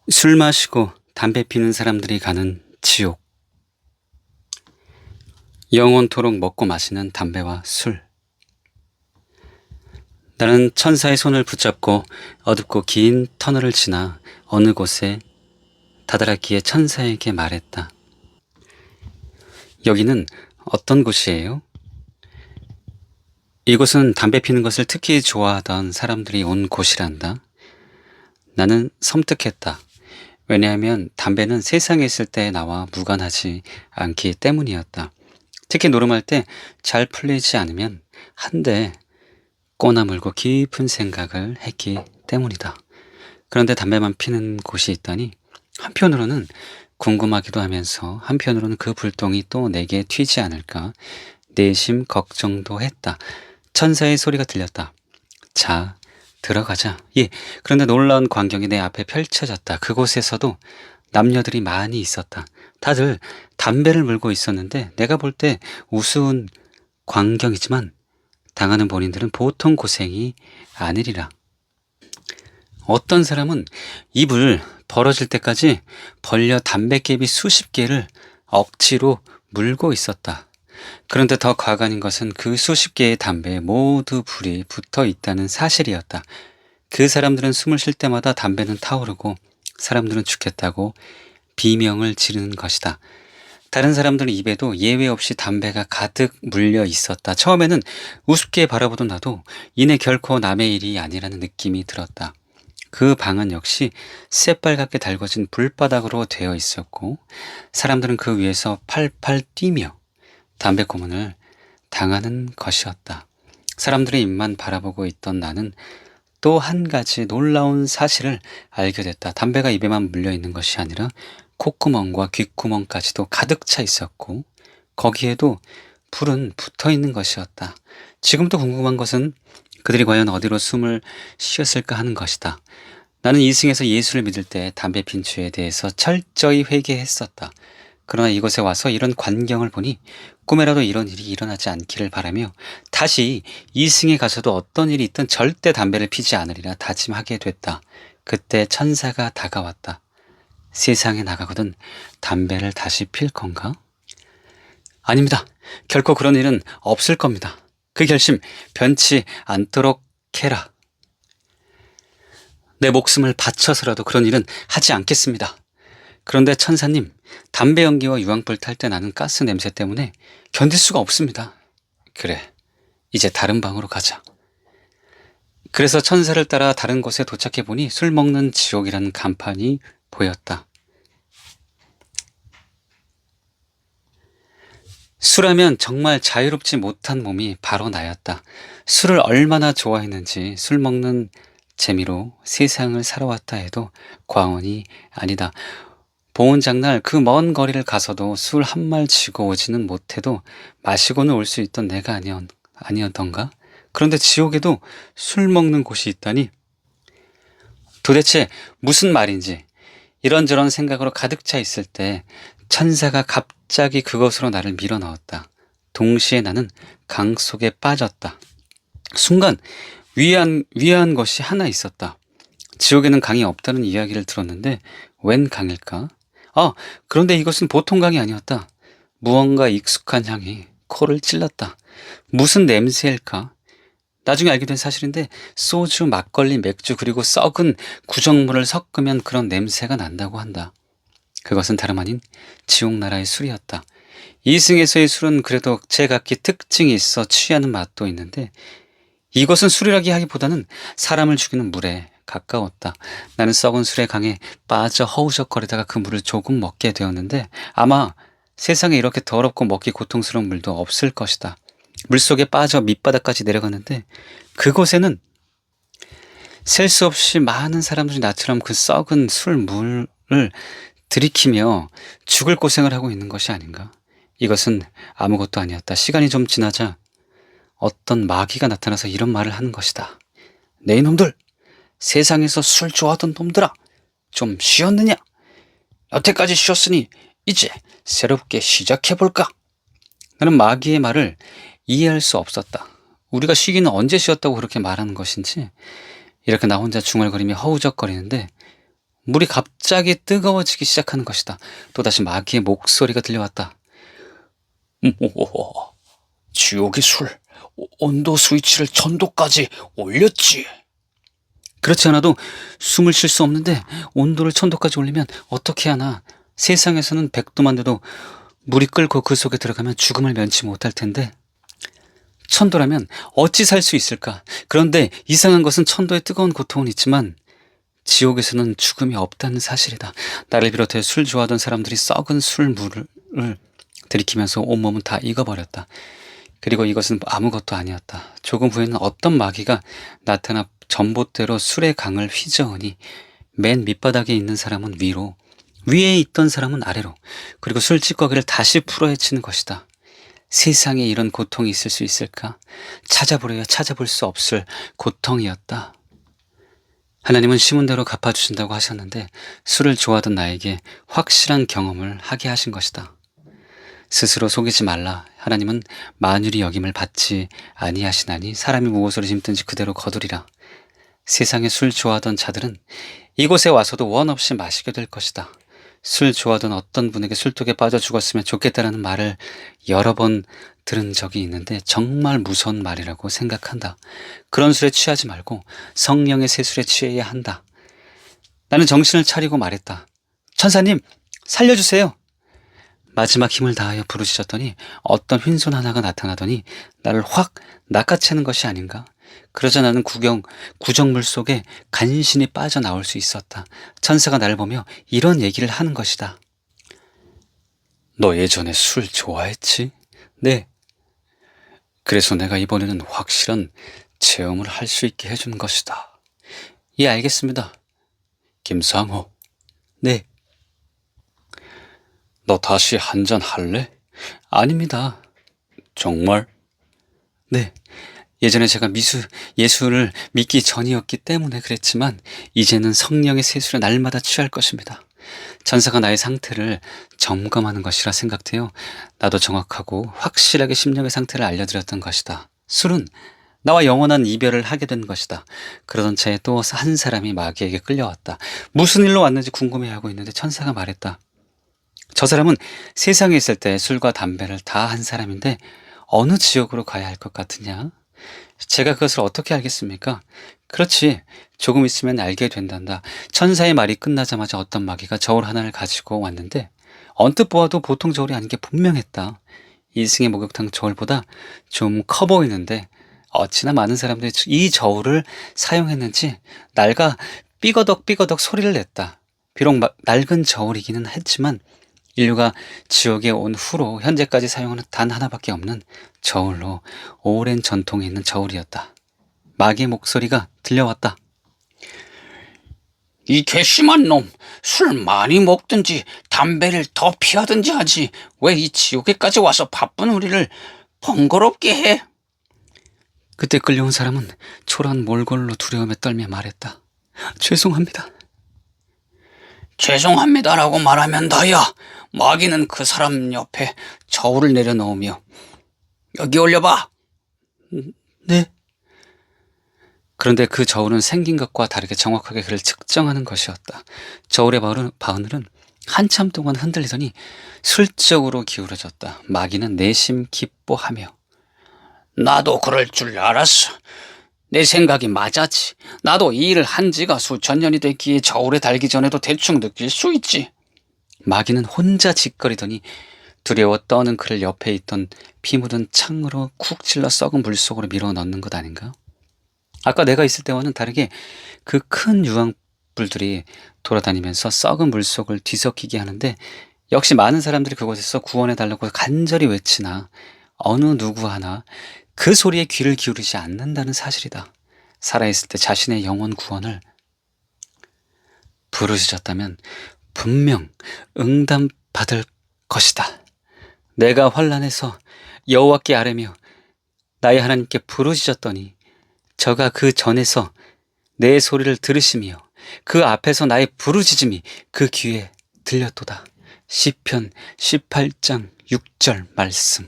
술 마시고 담배 피는 사람들이 가는 지옥. 영원토록 먹고 마시는 담배와 술. 나는 천사의 손을 붙잡고 어둡고 긴 터널을 지나 어느 곳에 다다랐기에 천사에게 말했다. 여기는 어떤 곳이에요? 이곳은 담배 피는 것을 특히 좋아하던 사람들이 온 곳이란다. 나는 섬뜩했다. 왜냐하면 담배는 세상에 있을 때 나와 무관하지 않기 때문이었다. 특히 노름할 때 잘 풀리지 않으면 한데 꼬나물고 깊은 생각을 했기 때문이다. 그런데 담배만 피는 곳이 있다니 한편으로는 궁금하기도 하면서 한편으로는 그 불똥이 또 내게 튀지 않을까 내심 걱정도 했다. 천사의 소리가 들렸다. 자, 들어가자. 예, 그런데 놀라운 광경이 내 앞에 펼쳐졌다. 그곳에서도 남녀들이 많이 있었다. 다들 담배를 물고 있었는데 내가 볼 때 우스운 광경이지만 당하는 본인들은 보통 고생이 아니리라. 어떤 사람은 입을 벌어질 때까지 벌려 담뱃개비 수십 개를 억지로 물고 있었다. 그런데 더 과간인 것은 그 수십 개의 담배에 모두 불이 붙어 있다는 사실이었다. 그 사람들은 숨을 쉴 때마다 담배는 타오르고 사람들은 죽겠다고 비명을 지르는 것이다. 다른 사람들 입에도 예외 없이 담배가 가득 물려 있었다. 처음에는 우습게 바라보던 나도 이내 결코 남의 일이 아니라는 느낌이 들었다. 그 방은 역시 새빨갛게 달궈진 불바닥으로 되어 있었고 사람들은 그 위에서 팔팔 뛰며 담배 고문을 당하는 것이었다. 사람들의 입만 바라보고 있던 나는 또 한 가지 놀라운 사실을 알게 됐다. 담배가 입에만 물려 있는 것이 아니라 콧구멍과 귓구멍까지도 가득 차 있었고 거기에도 불은 붙어 있는 것이었다. 지금도 궁금한 것은 그들이 과연 어디로 숨을 쉬었을까 하는 것이다. 나는 이승에서 예수를 믿을 때 담배 핀 죄에 대해서 철저히 회개했었다. 그러나 이곳에 와서 이런 광경을 보니 꿈에라도 이런 일이 일어나지 않기를 바라며 다시 이승에 가서도 어떤 일이 있든 절대 담배를 피지 않으리라 다짐하게 됐다. 그때 천사가 다가왔다. 세상에 나가거든 담배를 다시 필 건가? 아닙니다. 결코 그런 일은 없을 겁니다. 그 결심 변치 않도록 해라. 내 목숨을 바쳐서라도 그런 일은 하지 않겠습니다. 그런데 천사님, 담배 연기와 유황불 탈 때 나는 가스 냄새 때문에 견딜 수가 없습니다. 그래, 이제 다른 방으로 가자. 그래서 천사를 따라 다른 곳에 도착해 보니 술 먹는 지옥이라는 간판이 보였다. 술하면 정말 자유롭지 못한 몸이 바로 나였다. 술을 얼마나 좋아했는지 술 먹는 재미로 세상을 살아왔다 해도 과언이 아니다. 보온 장날 그 먼 거리를 가서도 술 한 말 쥐고 오지는 못해도 마시고는 올 수 있던 내가 아니었던가? 그런데 지옥에도 술 먹는 곳이 있다니? 도대체 무슨 말인지 이런저런 생각으로 가득 차 있을 때 천사가 갑자기 그것으로 나를 밀어 넣었다. 동시에 나는 강 속에 빠졌다. 순간 위안 것이 하나 있었다. 지옥에는 강이 없다는 이야기를 들었는데 웬 강일까? 그런데 이것은 보통 강이 아니었다. 무언가 익숙한 향이 코를 찔렀다. 무슨 냄새일까? 나중에 알게 된 사실인데 소주, 막걸리, 맥주 그리고 썩은 구정물을 섞으면 그런 냄새가 난다고 한다. 그것은 다름 아닌 지옥나라의 술이었다. 이승에서의 술은 그래도 제각기 특징이 있어 취하는 맛도 있는데 이것은 술이라기 하기보다는 사람을 죽이는 물에 가까웠다. 나는 썩은 술의 강에 빠져 허우적거리다가 그 물을 조금 먹게 되었는데 아마 세상에 이렇게 더럽고 먹기 고통스러운 물도 없을 것이다. 물속에 빠져 밑바닥까지 내려갔는데 그곳에는 셀 수 없이 많은 사람들이 나처럼 그 썩은 술물을 들이키며 죽을 고생을 하고 있는 것이 아닌가. 이것은 아무것도 아니었다. 시간이 좀 지나자 어떤 마귀가 나타나서 이런 말을 하는 것이다. 네 이놈들! 세상에서 술 좋아하던 놈들아! 좀 쉬었느냐? 여태까지 쉬었으니 이제 새롭게 시작해볼까? 나는 마귀의 말을 이해할 수 없었다. 우리가 쉬기는 언제 쉬었다고 그렇게 말하는 것인지 이렇게 나 혼자 중얼거리며 허우적거리는데 물이 갑자기 뜨거워지기 시작하는 것이다. 또다시 마귀의 목소리가 들려왔다. 오, 지옥의 술, 온도 스위치를 1000도까지 올렸지. 그렇지 않아도 숨을 쉴 수 없는데 온도를 1000도까지 올리면 어떻게 하나. 세상에서는 100도만 돼도 물이 끓고 그 속에 들어가면 죽음을 면치 못할 텐데 1000도라면 어찌 살 수 있을까? 그런데 이상한 것은 1000도의 뜨거운 고통은 있지만 지옥에서는 죽음이 없다는 사실이다. 나를 비롯해 술 좋아하던 사람들이 썩은 술물을 들이키면서 온몸은 다 익어버렸다. 그리고 이것은 아무것도 아니었다. 조금 후에는 어떤 마귀가 나타나 전봇대로 술의 강을 휘저으니 맨 밑바닥에 있는 사람은 위로, 위에 있던 사람은 아래로, 그리고 술 찌꺼기를 다시 풀어헤치는 것이다. 세상에 이런 고통이 있을 수 있을까? 찾아보려야 찾아볼 수 없을 고통이었다. 하나님은 심은대로 갚아주신다고 하셨는데 술을 좋아하던 나에게 확실한 경험을 하게 하신 것이다. 스스로 속이지 말라. 하나님은 만유리 여김을 받지 아니하시나니 사람이 무엇으로 힘든지 그대로 거두리라. 세상에 술 좋아하던 자들은 이곳에 와서도 원 없이 마시게 될 것이다. 술 좋아하던 어떤 분에게 술독에 빠져 죽었으면 좋겠다라는 말을 여러 번 들은 적이 있는데 정말 무서운 말이라고 생각한다. 그런 술에 취하지 말고 성령의 새술에 취해야 한다. 나는 정신을 차리고 말했다. 천사님, 살려주세요. 마지막 힘을 다하여 부르짖었더니 어떤 흰손 하나가 나타나더니 나를 확 낚아채는 것이 아닌가? 그러자 나는 구정물 속에 간신히 빠져나올 수 있었다. 천사가 나를 보며 이런 얘기를 하는 것이다. 너 예전에 술 좋아했지? 네, 그래서 내가 이번에는 확실한 체험을 할 수 있게 해준 것이다. 예, 알겠습니다. 김상호, 네, 너 다시 한잔 할래? 아닙니다. 정말? 네, 예전에 제가 예수를 믿기 전이었기 때문에 그랬지만 이제는 성령의 세술에 날마다 취할 것입니다. 천사가 나의 상태를 점검하는 것이라 생각되어 나도 정확하고 확실하게 심령의 상태를 알려드렸던 것이다. 술은 나와 영원한 이별을 하게 된 것이다. 그러던 차에 또 한 사람이 마귀에게 끌려왔다. 무슨 일로 왔는지 궁금해하고 있는데 천사가 말했다. 저 사람은 세상에 있을 때 술과 담배를 다 한 사람인데 어느 지옥으로 가야 할 것 같으냐? 제가 그것을 어떻게 알겠습니까? 그렇지. 조금 있으면 알게 된단다. 천사의 말이 끝나자마자 어떤 마귀가 저울 하나를 가지고 왔는데 언뜻 보아도 보통 저울이 아닌 게 분명했다. 이승의 목욕탕 저울보다 좀 커 보이는데 어찌나 많은 사람들이 이 저울을 사용했는지 낡아 삐거덕 소리를 냈다. 비록 낡은 저울이기는 했지만 인류가 지옥에 온 후로 현재까지 사용하는 단 하나밖에 없는 저울로 오랜 전통이 있는 저울이었다. 마귀의 목소리가 들려왔다. 이 괘씸한 놈, 술 많이 먹든지 담배를 더 피하든지 하지 왜 이 지옥에까지 와서 바쁜 우리를 번거롭게 해? 그때 끌려온 사람은 초라한 몰골로 두려움에 떨며 말했다. 죄송합니다. 죄송합니다라고 말하면 다야. 마귀는 그 사람 옆에 저울을 내려놓으며 여기 올려봐. 네. 그런데 그 저울은 생긴 것과 다르게 정확하게 그를 측정하는 것이었다. 저울의 바늘은 한참 동안 흔들리더니 슬쩍으로 기울어졌다. 마귀는 내심 기뻐하며 나도 그럴 줄 알았어. 내 생각이 맞았지. 나도 이 일을 한 지가 수천 년이 됐기에 저울에 달기 전에도 대충 느낄 수 있지. 마귀는 혼자 짓거리더니 두려워 떠는 그를 옆에 있던 피 묻은 창으로 쿡 찔러 썩은 물속으로 밀어 넣는 것 아닌가? 아까 내가 있을 때와는 다르게 그 큰 유황불들이 돌아다니면서 썩은 물속을 뒤섞이게 하는데 역시 많은 사람들이 그곳에서 구원해달라고 간절히 외치나 어느 누구 하나 그 소리에 귀를 기울이지 않는다는 사실이다. 살아있을 때 자신의 영혼 구원을 부르짖었다면 분명 응답받을 것이다. 내가 환난에서 여호와께 아뢰며 나의 하나님께 부르짖었더니 저가 그 전에서 내 소리를 들으시며 그 앞에서 나의 부르짖음이 그 귀에 들렸도다. 시편 18장 6절 말씀.